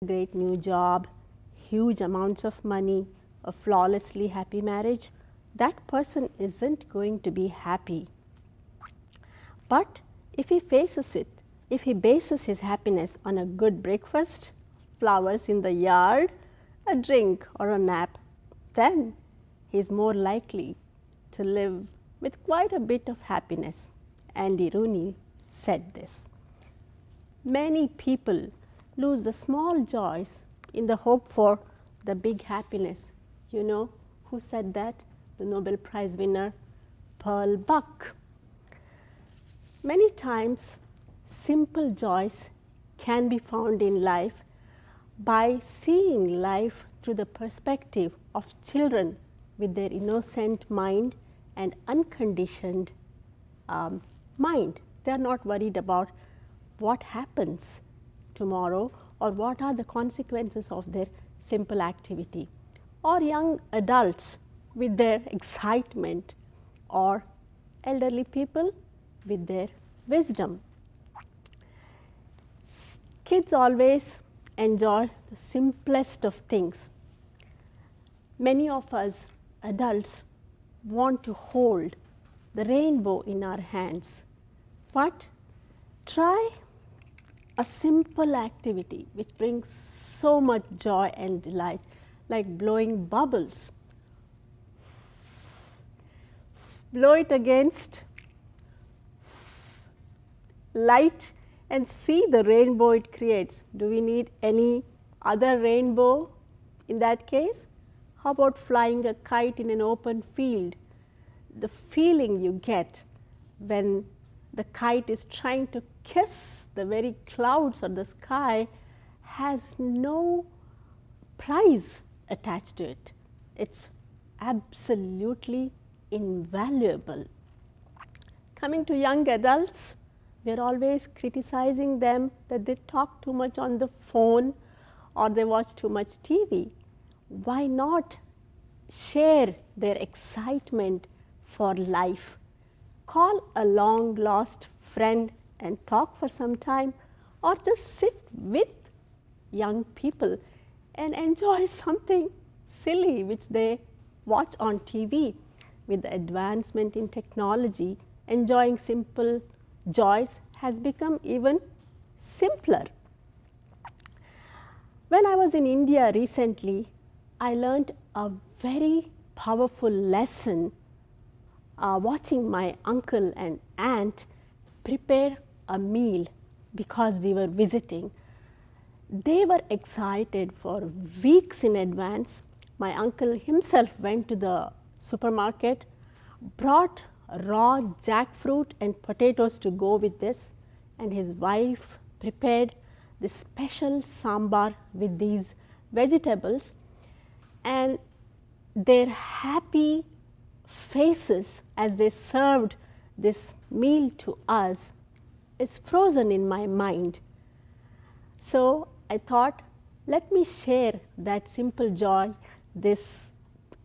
great new job, huge amounts of money, a flawlessly happy marriage, that person isn't going to be happy. But if he faces it, if he bases his happiness on a good breakfast, flowers in the yard, a drink or a nap, then he is more likely to live with quite a bit of happiness. Andy Rooney said this. Many people lose the small joys in the hope for the big happiness. You know who said that? The Nobel Prize winner, Pearl Buck. Many times, simple joys can be found in life by seeing life through the perspective of children with their innocent mind and unconditioned mind. They are not worried about what happens tomorrow or what are the consequences of their simple activity, or young adults with their excitement, or elderly people with their wisdom. Kids always enjoy the simplest of things. Many of us adults want to hold the rainbow in our hands, but try a simple activity which brings so much joy and delight, like blowing bubbles. Blow it against light and see the rainbow it creates. Do we need any other rainbow in that case? How about flying a kite in an open field? The feeling you get when the kite is trying to kiss the very clouds or the sky has no price attached to it. It's absolutely invaluable. Coming to young adults, we are always criticizing them that they talk too much on the phone or they watch too much TV. Why not share their excitement for life? Call a long lost friend and talk for some time, or just sit with young people and enjoy something silly which they watch on TV. With the advancement in technology, enjoying simple joys has become even simpler. When I was in India recently, I learned a very powerful lesson watching my uncle and aunt prepare a meal because we were visiting. They were excited for weeks in advance. My uncle himself went to the supermarket, brought raw jackfruit and potatoes to go with this, and his wife prepared this special sambar with these vegetables, and their happy faces as they served this meal to us is frozen in my mind. So I thought, let me share that simple joy this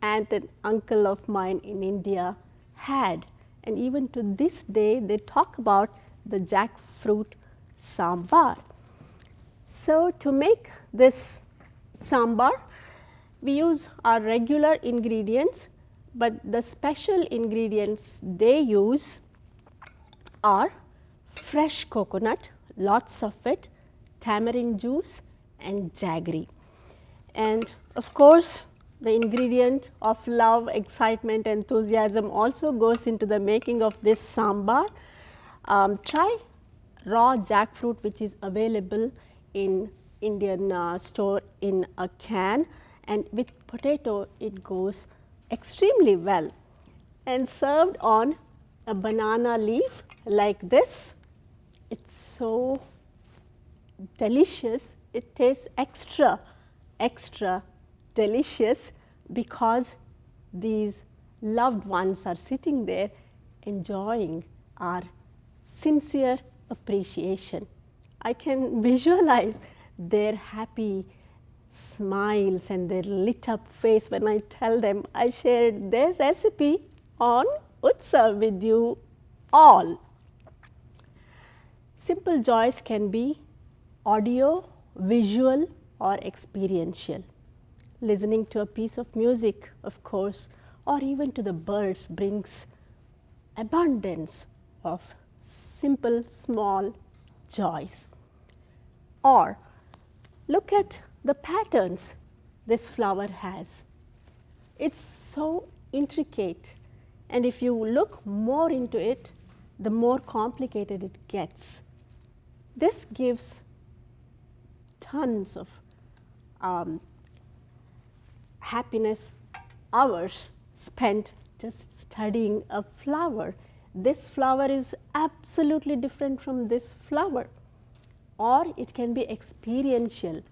aunt and uncle of mine in India had, and even to this day they talk about the jackfruit sambar. So to make this sambar, we use our regular ingredients, but the special ingredients they use are fresh coconut, lots of it, tamarind juice and jaggery. And of course, the ingredient of love, excitement, enthusiasm also goes into the making of this sambar. Try raw jackfruit, which is available in Indian store in a can, and with potato it goes extremely well, and served on a banana leaf like this. It's so delicious. It tastes extra delicious because these loved ones are sitting there enjoying our sincere appreciation. I can visualize their happy smiles and their lit up face when I tell them I shared their recipe on Utsav with you all. Simple joys can be audio, visual, or experiential. Listening to a piece of music, of course, or even to the birds brings abundance of simple, small joys. Or look at the patterns this flower has. It's so intricate, and if you look more into it, the more complicated it gets. This gives tons of happiness, hours spent just studying a flower. This flower is absolutely different from this flower. Or it can be experiential,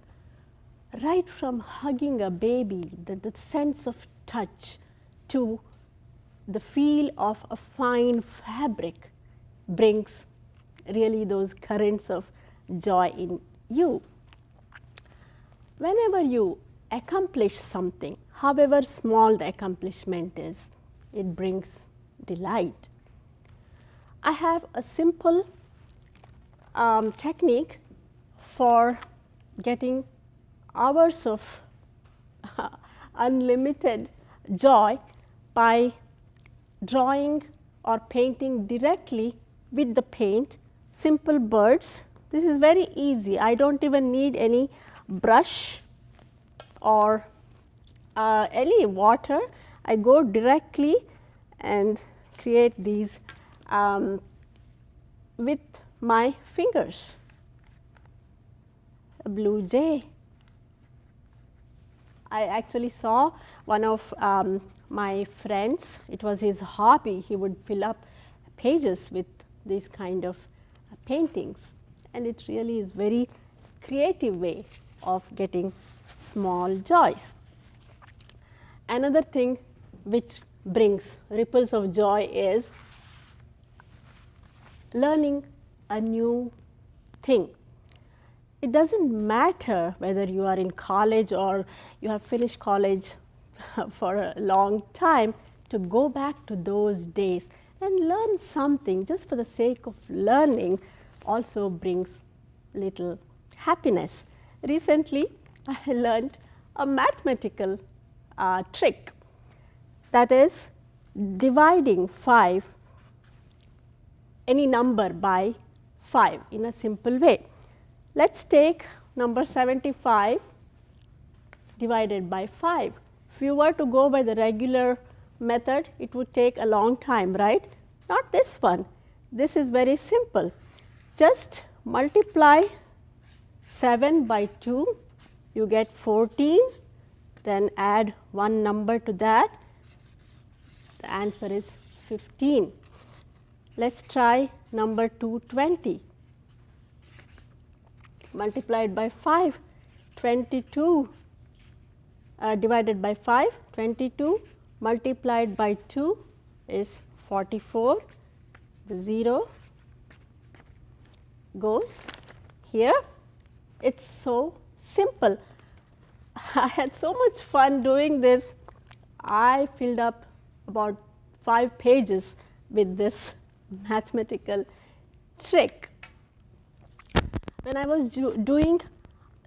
right from hugging a baby, the sense of touch, to the feel of a fine fabric brings really those currents of joy in you. Whenever you accomplish something, however small the accomplishment is, it brings delight. I have a simple technique for getting hours of unlimited joy by drawing or painting directly with the paint. Simple birds. This is very easy. I don't even need any brush or any water. I go directly and create these with my fingers. A blue jay. I actually saw one of my friends, it was his hobby, he would fill up pages with these kind of paintings, and it really is very creative way of getting small joys. Another thing which brings ripples of joy is learning a new thing. It doesn't matter whether you are in college or you have finished college for a long time, to go back to those days and learn something just for the sake of learning also brings little happiness. Recently, I learned a mathematical trick, that is dividing any number by 5 in a simple way. Let us take number 75 divided by 5. If you were to go by the regular method, it would take a long time, right? Not this one. This is very simple. Just multiply 7 by 2, you get 14, then add one number to that, the answer is 15. Let us try number 220. Multiplied by 5, 22 divided by 5, 22 multiplied by 2 is 44. The 0 goes here. It is so simple. I had so much fun doing this. I filled up about 5 pages with this mathematical trick. When I was doing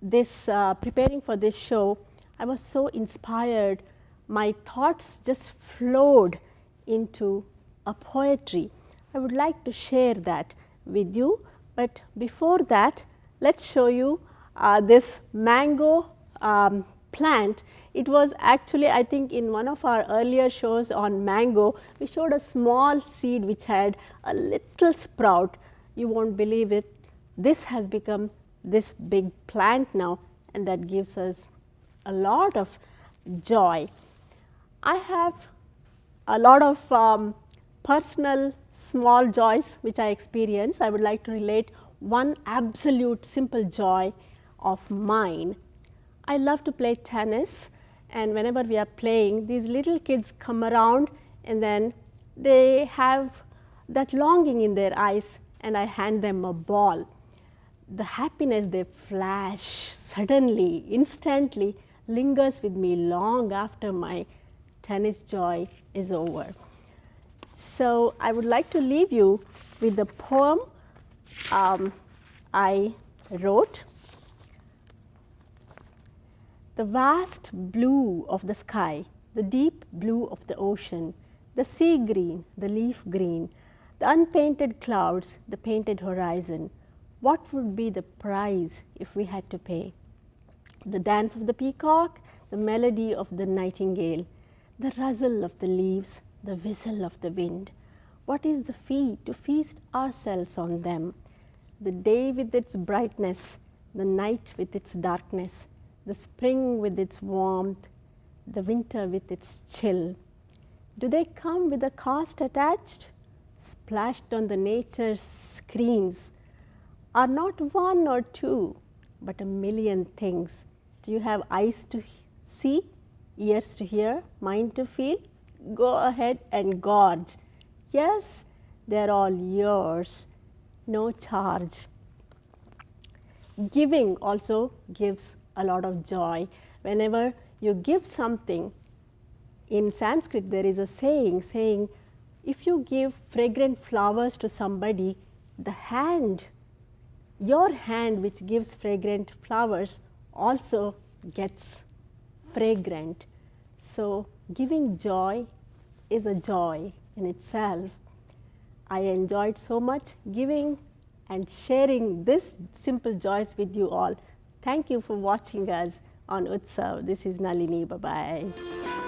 this, preparing for this show, I was so inspired. My thoughts just flowed into a poetry. I would like to share that with you, but before that, let us show you this mango plant. It was actually, I think, in one of our earlier shows on mango, we showed a small seed which had a little sprout. You won't believe it. This has become this big plant now, and that gives us a lot of joy. I have a lot of personal small joys which I experience. I would like to relate one absolute simple joy of mine. I love to play tennis, and whenever we are playing, these little kids come around and then they have that longing in their eyes, and I hand them a ball. The happiness they flash suddenly, instantly, lingers with me long after my tennis joy is over. So, I would like to leave you with the poem I wrote. The vast blue of the sky, the deep blue of the ocean, the sea green, the leaf green, the unpainted clouds, the painted horizon. What would be the price if we had to pay? The dance of the peacock, the melody of the nightingale, the rustle of the leaves, the whistle of the wind. What is the fee to feast ourselves on them? The day with its brightness, the night with its darkness, the spring with its warmth, the winter with its chill. Do they come with a cost attached? Splashed on the nature's screens are not one or two, but a million things. Do you have eyes to see, ears to hear, mind to feel? Go ahead and gorge. Yes, they're all yours, no charge. Giving also gives a lot of joy. Whenever you give something, in Sanskrit there is a saying, if you give fragrant flowers to somebody, the hand, your hand which gives fragrant flowers also gets fragrant. So giving joy is a joy in itself. I enjoyed so much giving and sharing this simple joys with you all. Thank you for watching us on Utsav. This is Nalini. Bye-bye.